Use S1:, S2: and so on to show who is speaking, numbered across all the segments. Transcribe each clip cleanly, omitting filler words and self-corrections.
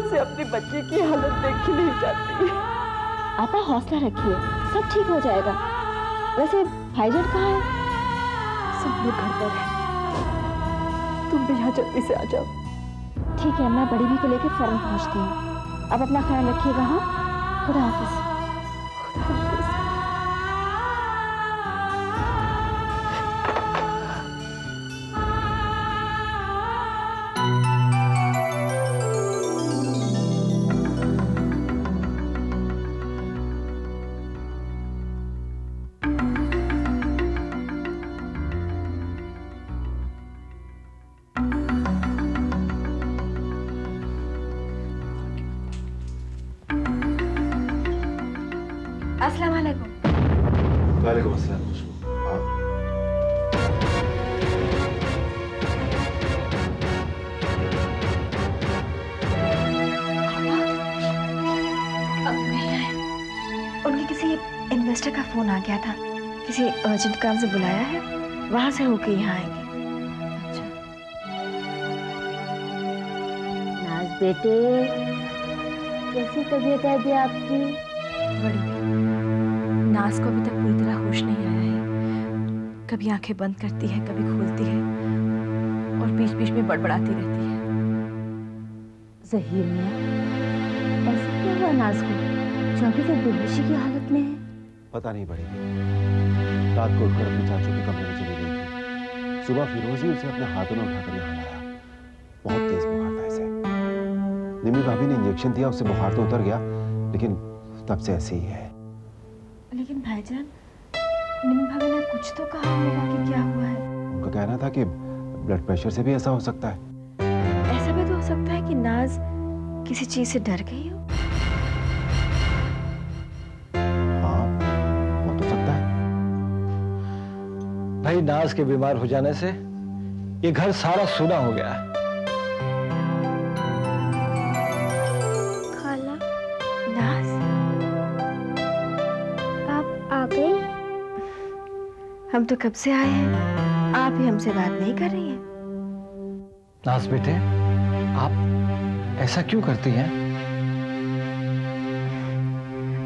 S1: मुझसे अपनी बच्ची की हालत देखी नहीं जाती।
S2: आपा हौसला रखिए, सब ठीक हो जाएगा। वैसे भाईजान कहाँ है?
S1: सब लोग घर पर है। तुम भी यहाँ जल्दी से आ जाओ।
S2: ठीक है, मैं बड़ी भी को लेकर फौरन पहुँचती हूँ। अब अपना ख्याल रखिएगा। हाँ, खुदा हाफिज। अस्सलाम वालेकुम।
S3: वालेकुम अस्सलाम खुशबू।
S2: उनके किसी इन्वेस्टर का फोन आ गया था, किसी अर्जेंट काम से बुलाया है, वहां से होके यहाँ आएंगे।
S4: अच्छा। नाज बेटे, कैसी तबीयत है अभी आपकी?
S2: बड़ी नाज को अभी तक पूरी तरह होश नहीं आया है। कभी आंखें बंद करती है, कभी खोलती है और बीच बीच में बड़बड़ाती रहती है।
S4: ज़हीर मियां, ऐसा क्या हुआ नाज को जो अभी तक बेहोशी की हालत में है?
S3: पता नहीं पड़ेगी। रात को उठकर अपने चाचू के कमरे में चली गई थी। सुबह फिरोजी उसे अपने हाथों में उठाकर यहाँ लाया। बहुत तेज बुखार था इसे। निम्मी भाभी ने इंजेक्शन दिया, उससे बुखार तो उतर गया, लेकिन तब से ऐसे ही है।
S2: लेकिन भाईजान, निम्मी भाभी ने कुछ तो कहा होगा कि क्या हुआ है।
S3: उनका कहना था कि ब्लड प्रेशर से भी ऐसा हो सकता है।
S2: ऐसा भी तो हो सकता है कि नाज किसी चीज से डर गई हो।
S3: हाँ, हो तो सकता है।
S5: भाई, नाज के बीमार हो जाने से ये घर सारा सूना हो गया है।
S2: खाला, नाज, आप आ गए? हम तो कब से आए हैं, आप ही हमसे बात नहीं कर रही हैं।
S5: नाज बेटे, आप ऐसा क्यों करती हैं?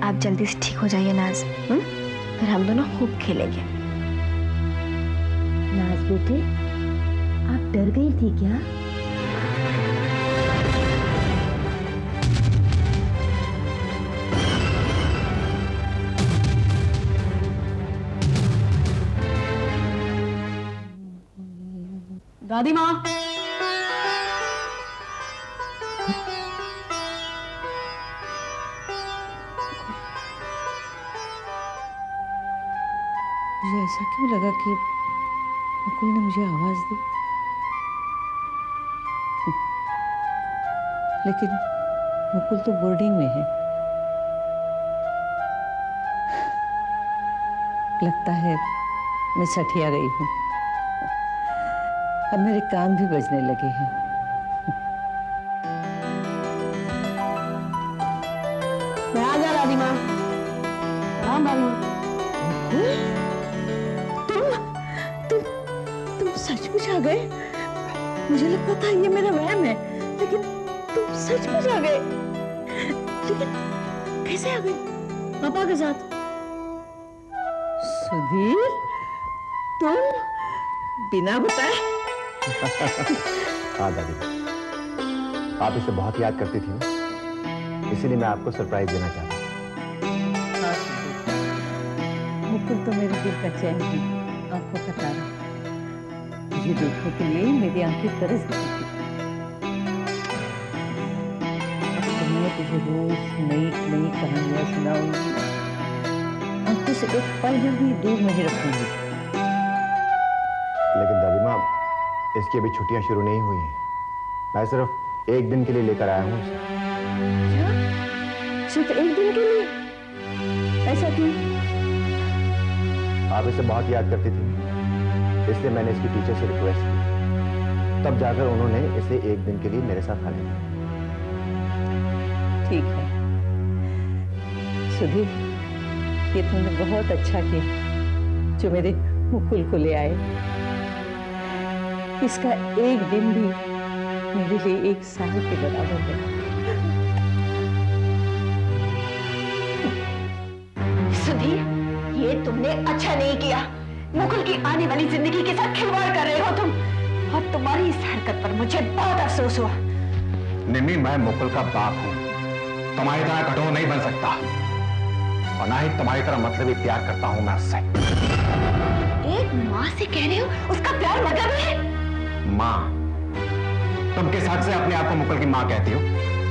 S2: आप जल्दी से ठीक हो जाइए नाज, फिर हम दोनों खूब खेलेंगे।
S4: नाज बेटे, आप डर गई थी क्या?
S1: दादी माँ,
S6: मुझे ऐसा क्यों लगा कि मुकुल ने मुझे आवाज दी, लेकिन मुकुल तो बोर्डिंग में है। लगता है मैं सठिया गई हूँ। अब मेरे कान भी बजने लगे हैं।
S1: मैं आ गया दादी माँ। हाँ दादी माँ।
S6: तुम सचमुच आ गए? मुझे लगता था ये मेरा वहम है, लेकिन तुम सचमुच आ गए। लेकिन कैसे आ गए?
S1: पापा के साथ।
S6: सुधीर, तुम बिना बताए?
S3: हाँ दादी, आप इसे बहुत याद करती थी ना, इसीलिए मैं आपको सरप्राइज देना चाहता हूँ।
S6: हाँ सुधीर, मुकुल तो मेरे दिल का चैन है, आंखों का तारा। तुझे देखने के लिए मेरी आंखें तरस गई थी। अब तो मैं तुझे रोज नई नई कहानियां सुनाऊंगी, आंखों से एक पल भी दूर नहीं रखूंगी।
S3: लेकिन दादी माँ, इसकी अभी छुट्टियां शुरू नहीं हुई हैं। मैं सिर्फ एक दिन के लिए लेकर आया हूँ उसे।
S1: क्या? सिर्फ एक दिन के लिए? ऐसा क्यों?
S3: आप इसे बहुत याद करती थी, इसलिए मैंने इसकी टीचर से रिक्वेस्ट की, तब जाकर उन्होंने इसे एक दिन के लिए मेरे साथ आने दिया।
S6: ठीक है सुधीर, ये तुमने बहुत अच्छा किया जो मेरे मुकुल को ले आए। इसका एक दिन भी मेरे लिए एक साल के बराबर है।
S2: सुधीर, ये तुमने अच्छा नहीं किया। मुकुल की आने वाली जिंदगी के साथ खिलवाड़ कर रहे हो तुम, और तुम्हारी इस हरकत पर मुझे बहुत अफसोस हुआ।
S7: निम्मी, मैं मुकुल का बाप हूं, तुम्हारी तरह कठोर नहीं बन सकता, और ना ही तुम्हारी तरह मतलबी प्यार करता हूं मैं उससे।
S2: एक माँ से कह रहे हो उसका प्यार मतलब है?
S7: माँ? तुम किस हद से अपने आप को मुकुल की माँ कहती हो?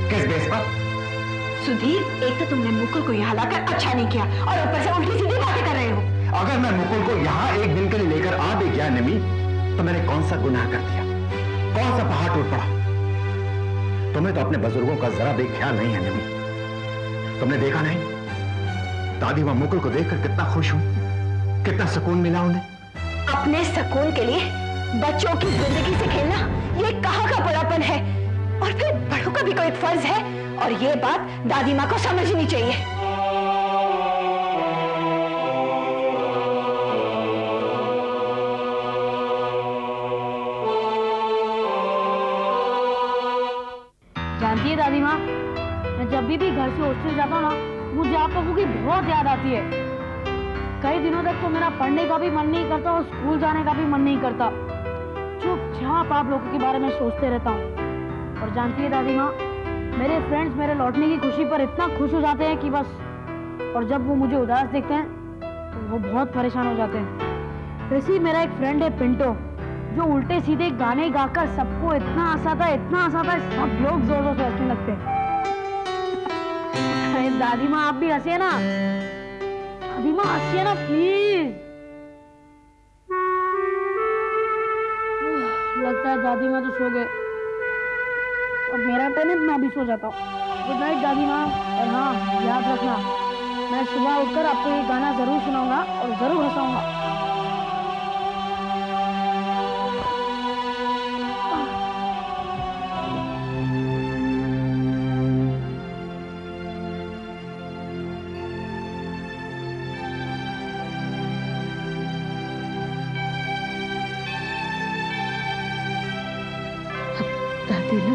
S7: किस बेस पर?
S2: सुधीर, एक तो तुमने मुकुल को यहाँ लाकर अच्छा नहीं किया, और ऊपर से उल्टी सीधी बातें कर रहे हो।
S7: अगर मैं मुकुल को यहाँ एक दिन के लिए लेकर आ भी गया निमी, तो मैंने कौन सा गुनाह कर दिया? कौन सा पहाड़ टूट पड़ा? तुम्हें तो अपने बुजुर्गों का जरा भी ख्याल नहीं है निमी। तुमने देखा नहीं दादी मां मुकुल को देखकर कितना खुश हूं, कितना सुकून मिला उन्हें।
S2: अपने सुकून के लिए बच्चों की जिंदगी से खेलना ये कहाँ का बड़ापन है? और फिर बड़ों का भी कोई फर्ज है, और ये बात दादी माँ को समझनी चाहिए।
S8: जानती है दादी माँ, मैं जब भी घर से हॉस्टल जाता हूँ ना, मुझे आप लोगों की बहुत याद आती है। कई दिनों तक तो मेरा पढ़ने का भी मन नहीं करता और स्कूल जाने का भी मन नहीं करता। चुपचाप आप लोगों के बारे में सोचते रहता हूँ। और जानती है दादी माँ, मेरे फ्रेंड्स मेरे लौटने की खुशी पर इतना खुश हो जाते हैं कि बस, और जब वो मुझे उदास देखते हैं तो वो बहुत परेशान हो जाते हैं। वैसे ही मेरा एक फ्रेंड है पिंटो, जो उल्टे सीधे गाने गाकर सबको इतना हंसाता है, सब लोग जोर जोर से हंसने लगते हैं। अरे दादी माँ, आप भी हंसिए ना, दादी माँ हंसिए ना प्लीज। लगता है दादी माँ तो सो गए, और मेरा टर्न है, मैं भी सो जाता हूँ। गुड नाइट दादी माँ। और हाँ, याद रखना, मैं सुबह उठकर आपको ये गाना जरूर सुनाऊंगा और जरूर हंसाऊंगा।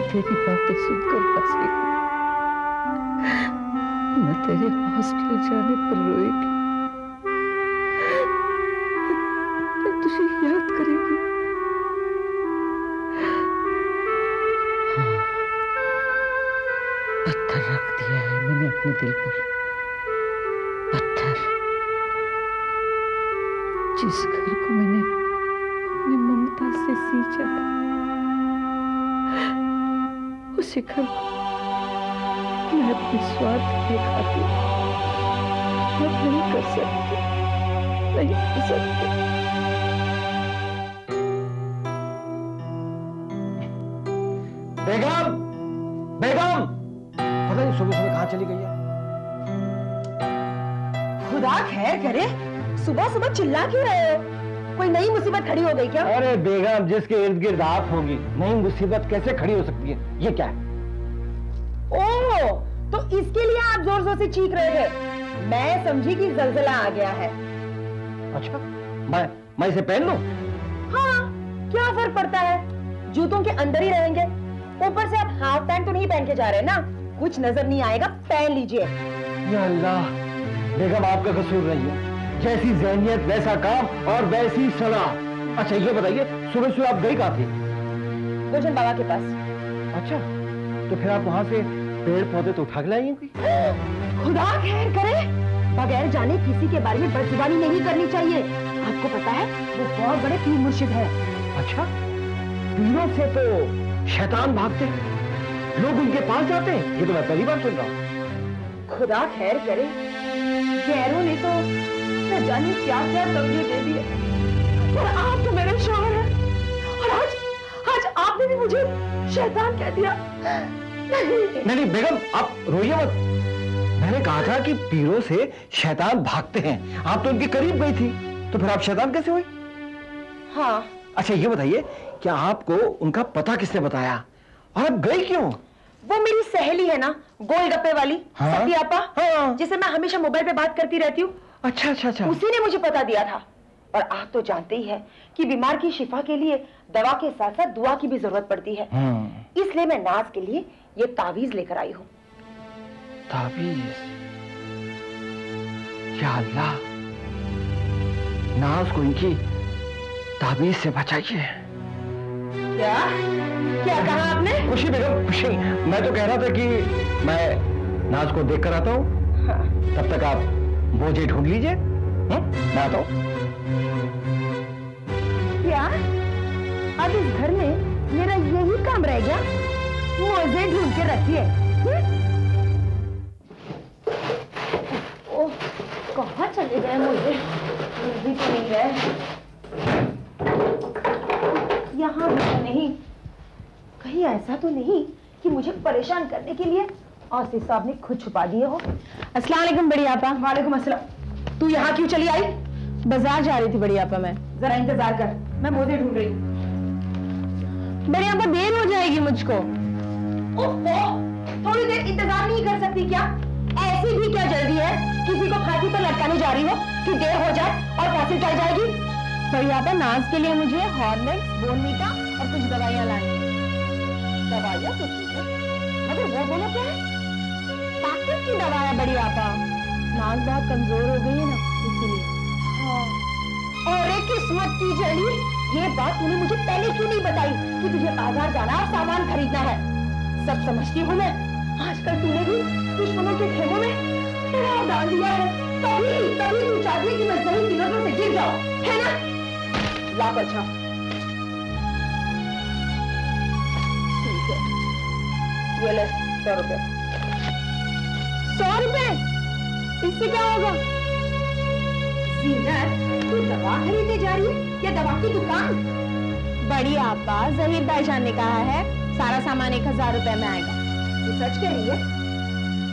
S6: तेरी बातें सुनकर हंसेगी, न तेरे हॉस्टल जाने पर रोएगी, न तुझे याद करेगी। हाँ, पत्थर रख दिया है मैंने अपने दिल पर, पत्थर, जिस घर को मैंने अपनी ममता से सींचा है, उसी घर को मैं अपने स्वार्थ के खातिर नहीं कर सकती, नहीं कर सकती।
S5: बेगम, बेगम, पता नहीं सुबह सुबह कहाँ चली गई है।
S6: खुदा खैर करे, सुबह सुबह चिल्ला क्यों रहे हो? कोई नई मुसीबत खड़ी हो गई क्या?
S5: अरे बेगम, जिसके इर्द गिर्द आप होंगी, नई मुसीबत कैसे खड़ी हो सकती है? ये क्या है?
S6: ओह, तो इसके लिए आप जोर जोर से चीख रहे थे। मैं समझी कि जलजला आ गया है।
S5: अच्छा, मैं इसे पहन लूं?
S6: हाँ, क्या फर्क पड़ता है, जूतों के अंदर ही रहेंगे। ऊपर से आप हाफ पैंट तो नहीं पहन के जा रहे ना, कुछ नजर नहीं आएगा, पहन लीजिए।
S5: या अल्लाह, बेगम आपका कसूर नहीं है, जैसी ज़हनियत वैसा काम और वैसी सलाह। अच्छा ये बताइए, सुबह सुबह आप गई कहाँ थी?
S6: गुलशन बाबा के पास।
S5: अच्छा, तो फिर आप वहाँ से पेड़ पौधे तो उठा के लाई होंगी?
S6: खुदा खैर करे, बगैर जाने किसी के बारे में बदजुबानी नहीं करनी चाहिए। आपको पता है वो बहुत बड़े पीर मुर्शिद है।
S5: अच्छा, पीरों से तो शैतान भागते हैं, लोग उनके पास जाते हैं, ये तो मैं पहली बार सुन रहा हूँ।
S6: खुदा खैर करे, गैरों ने तो न जाने क्या क्या तमगे दे दिए, और आप तो मेरे शौहर हैं, और आज आपने भी मुझे शैतान कह दिया।
S5: नहीं बेगम, आप रोइए मत। मैंने कहा था कि पीरों से शैतान भागते हैं, आप तो उनके करीब गई थी, तो फिर आप शैतान कैसे हुई?
S6: हाँ।
S5: अच्छा ये बताइए, क्या आपको उनका पता किसने बताया, और आप गई क्यों?
S6: वो मेरी सहेली है ना, गोलगप्पे वाली,
S5: हाँ?
S6: सती आपा,
S5: हाँ?
S6: जिसे मैं हमेशा मोबाइल पे बात करती रहती हूँ।
S5: अच्छा अच्छा अच्छा,
S6: उसी ने मुझे पता दिया था। और आप तो जानते ही हैं कि बीमार की शिफा के लिए दवा के साथ साथ दुआ की भी जरूरत पड़ती है। इसलिए मैं नाज के लिए ये तावीज लेकर आई हूँ।
S5: तावीज? या अल्लाह, नाज को इनकी ताबीज से बचाइए।
S6: क्या क्या कहा आपने?
S5: खुशी बेगम, खुशी, मैं तो कह रहा था कि मैं नाज को देख कर आता हूँ। हाँ। तब तक आप बोझे ढूंढ लीजिए। मैं आता हूँ।
S6: क्या अब इस घर में मेरा यही काम रह गया? मुझे ढूंढ के रखिए। ओह, कहाँ चले गए? मुझे भी तो नहीं गए, यहाँ भी तो नहीं। कहीं ऐसा तो नहीं कि मुझे परेशान करने के लिए आसिफ साहब ने खुद छुपा दिए हो। अस्सलाम वालेकुम बड़ी आपा। वालेकुम अस्सलाम। तू यहाँ क्यों चली आई? बाजार जा रही थी बड़ी आपा मैं। जरा इंतजार कर, मैं मोजे ढूंढ रही हूँ। बड़ी आपा देर हो जाएगी मुझको। ओहो, थोड़ी देर इंतजार नहीं कर सकती क्या? ऐसी भी क्या जल्दी है? किसी को फांसी पर लटकाने जा रही हो कि देर हो जाए और फांसी चल जाएगी? बड़ी आपा नाज के लिए मुझे हॉर्लिक्स, बोर्नवीटा और कुछ दवाइयाँ लानी है। दवाइयाँ तो ठीक है, मगर वो दोनों क्या है? ताकत की दवा है बड़ी आपा। नाज बहुत कमजोर हो गई है ना, इसीलिए। हाँ। और एक किस्मत की जली, ये बात तूने मुझे पहले क्यों नहीं बताई कि तुझे बाजार जाना और सामान खरीदना है? सब समझती हूँ मैं। आजकल तूने भी दुश्मनों के खेमों में पैर डाल दिया है। तभी तू चाहती है कि मैं जमीन की नजरों से गिर जाऊं, है ना? ला अच्छा। ठीक है, ये ले 100 रुपए। 100 रुपए? इससे क्या होगा? जीनत, तू दवा खरीदने जा रही है या दवा की दुकान? बड़ी आपा, जहीर भाईजान ने कहा है सारा सामान 1000 रुपए में आएगा। ये सच कह रही है?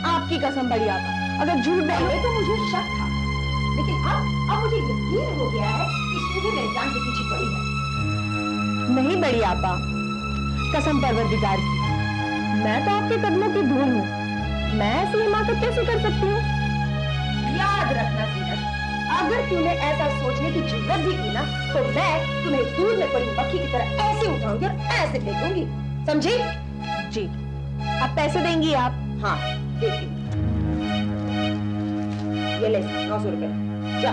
S6: आपकी कसम बड़ी आपा, अगर झूठ बोले तो मुझे शक था, लेकिन अब मुझे यकीन हो गया है कि सीधे मेरे जान के पीछे पड़ी है। नहीं बड़ी आपा, कसम परवरदिगार की, मैं तो आपके कदमों की धूल हूँ। मैं ऐसी हिमाकत कैसे कर सकती हूँ? याद रखना सीरत, अगर तूने ऐसा सोचने की जरूरत भी की ना, तो मैं तुम्हें दूध में पड़ी मक्खी की तरह ऐसे उठाऊंगी और ऐसे फेंकूंगी, समझी? जी। अब पैसे देंगी आप? हाँ, देखिए। ये ले 900 रुपए, जा।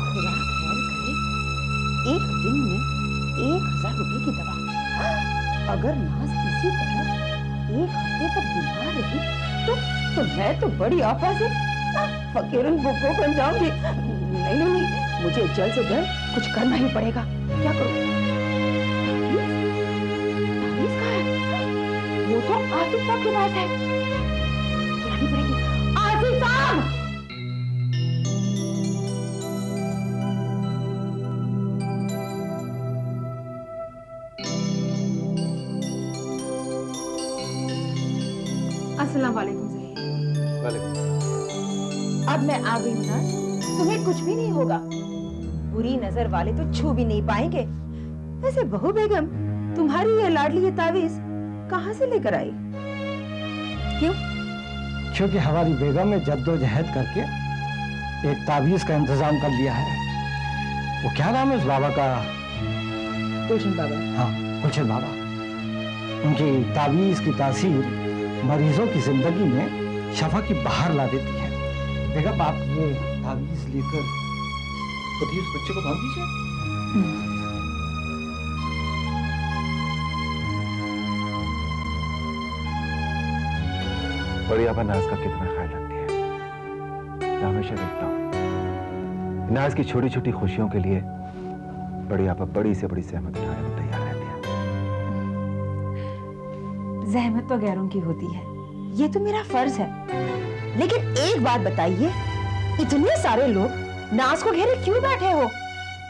S6: खुदा खैर करे, एक दिन में 1000 रुपए की दवा। अगर नाज इसी तरह 1 हफ्ते तक बीमार रही तो मैं तो बड़ी आफा से फकीरन बुको बन जाऊंगी। नहीं, मुझे जल्द से जल्द कुछ करना ही पड़ेगा। क्या करूं? ताबीज कहाँ है? वो तो आसिफ साहब के पास है। बुलानी पड़ेगी। आसिफ साहब! अस्सलाम वालेकुम ज़हीर।
S3: वालेकुम।
S6: अब मैं आ गई हूँ नाज, तुम्हें कुछ भी नहीं होगा। बुरी नजर वाले तो छू भी नहीं पाएंगे। वैसे बहू बेगम, तुम्हारी ये लाडली ये तावीज कहाँ से लेकर आई? क्यों?
S5: क्योंकि हमारी बेगम ने जद्दोजहद करके एक तावीज का इंतजाम कर लिया है। वो क्या नाम है उस बाबा का?
S6: गुलशन बाबा।
S5: हाँ, गुलशन बाबा। उनकी तावीज की तासीर मरीजों की जिंदगी में शफा की बहार ला देती है। बेगम, आप ये तावीज लेकर खुद ही उस बच्चे को बांध दीजिए।
S3: बड़ी आपा नाज का कितना ख्याल रखती है। मैं हमेशा देखता हूँ नाज की छोटी छोटी खुशियों के लिए बड़ी आपा बड़ी से बड़ी सहमत उठाने में तैयार रहती है।
S6: जहमत तो गैरों की होती है, ये तो मेरा फर्ज है। लेकिन एक बात बताइए, इतने सारे लोग नाज को घेरे क्यों बैठे हो?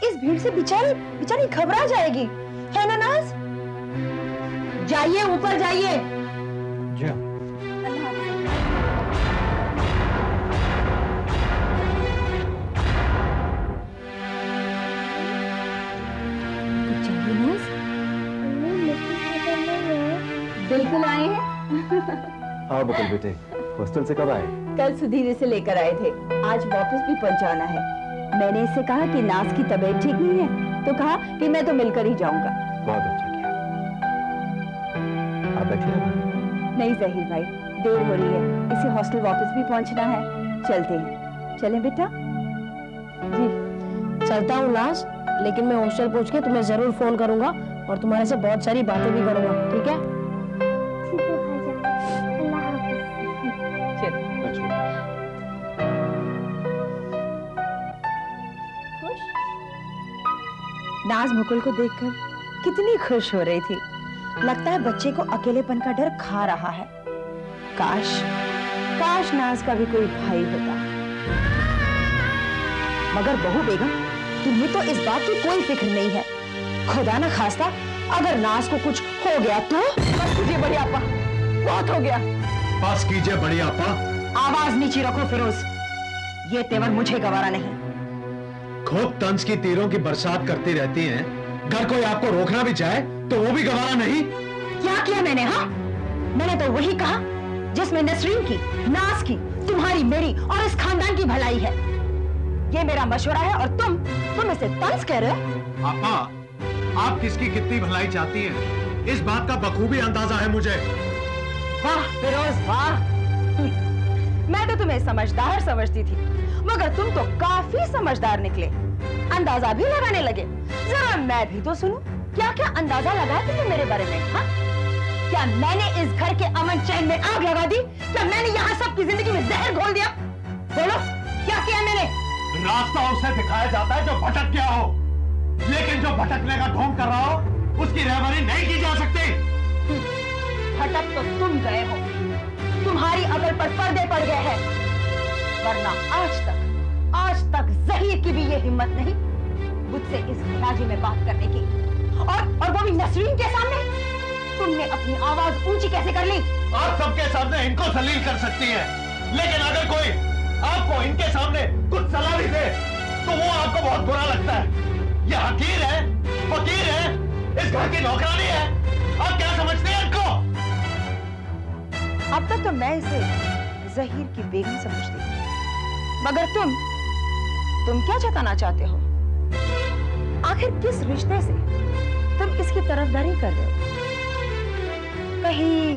S6: इस भीड़ से बेचारी घबरा जाएगी, है ना नाज? जाइए, ऊपर जाइए।
S5: जी।
S6: बिल्कुल आए हैं।
S3: हाँ बकुल बेटे, हॉस्टल से कब आए?
S6: कल सुधीर से लेकर आए थे, आज वापस भी पहुंचाना है। मैंने इससे कहा कि नाज की तबीयत ठीक नहीं है, तो कहा कि मैं तो मिलकर ही जाऊंगा।
S3: बहुत अच्छा किया। आप बैठिए ना।
S6: नहीं ज़हीर भाई,
S4: देर हो रही है, इसे हॉस्टल वापस भी पहुंचना है। चलते हैं, चलें बेटा?
S8: जी चलता हूँ नाज, लेकिन मैं हॉस्टल पहुँच के तुम्हें जरूर फोन करूंगा और तुम्हारे से बहुत सारी बातें भी करूंगा, ठीक है?
S4: ठीक है भाईजान, अल्लाह हाफिज। नाज मुकुल को देखकर कितनी खुश हो रही थी। लगता है बच्चे को अकेलेपन का डर खा रहा है। काश काश नाज का भी कोई भाई होता। मगर बहू बेगम, तुम्हें तो इस बात की कोई फिक्र नहीं है। खुदा ना खास्ता अगर नाज को कुछ हो गया तो? बस कीजिए बड़ी आपा, बहुत हो गया।
S7: बस कीजिए बड़ी आपा।
S4: आवाज नीचे रखो फिरोज, ये तेवर मुझे गवारा नहीं।
S7: खूब तंज की तीरों की बरसात करती रहती हैं, अगर कोई आपको रोकना भी चाहे तो वो भी गवारा नहीं।
S4: क्या किया मैंने? हाँ, मैंने तो वही कहा जिसमें नसरीन की, नाज की, तुम्हारी, मेरी और इस खानदान की भलाई है। ये मेरा मशवरा है और तुम इसे तंज कह रहे हो?
S7: आपा, आप किसकी कितनी भलाई चाहती हैं, इस बात का बखूबी अंदाजा है मुझे।
S4: वाह फिरोज वाह, मैं तो तुम्हें समझदार समझती थी, मगर तुम तो काफी समझदार निकले। अंदाजा भी लगाने लगे। जरा मैं भी तो सुनूं, क्या क्या अंदाजा लगाया तुमने मेरे बारे में? हाँ, क्या मैंने इस घर के अमन चैन में आग लगा दी? क्या मैंने यहाँ सबकी जिंदगी में जहर घोल दिया? बोलो, क्या किया मैंने?
S7: रास्ता उसे दिखाया जाता है जो भटक गया हो, लेकिन जो भटकने का ढोंग कर रहा हो उसकी रहबरी नहीं की जा सकती।
S4: भटक तो तुम गए हो, तुम्हारी अकल पर पर्दे पड़ गए हैं, वरना आज तक ज़हीर की भी ये हिम्मत नहीं मुझसे इस खराजी में बात करने की। और वो भी नसरीन के सामने। तुमने अपनी आवाज ऊंची कैसे कर ली?
S7: आप सबके सामने इनको जलील कर सकती है, लेकिन अगर कोई आपको इनके सामने कुछ सलाह भी दे तो वो आपको बहुत बुरा लगता है। ये हकीर है, फकीर है, इस घर की नौकरानी है। आप क्या समझते हैं इनको?
S4: अब तक तो मैं इसे ज़हीर की बेगम समझती थी, मगर तुम क्या जताना चाहते हो? आखिर किस रिश्ते से तुम इसकी तरफदारी कर रहे हो? कहीं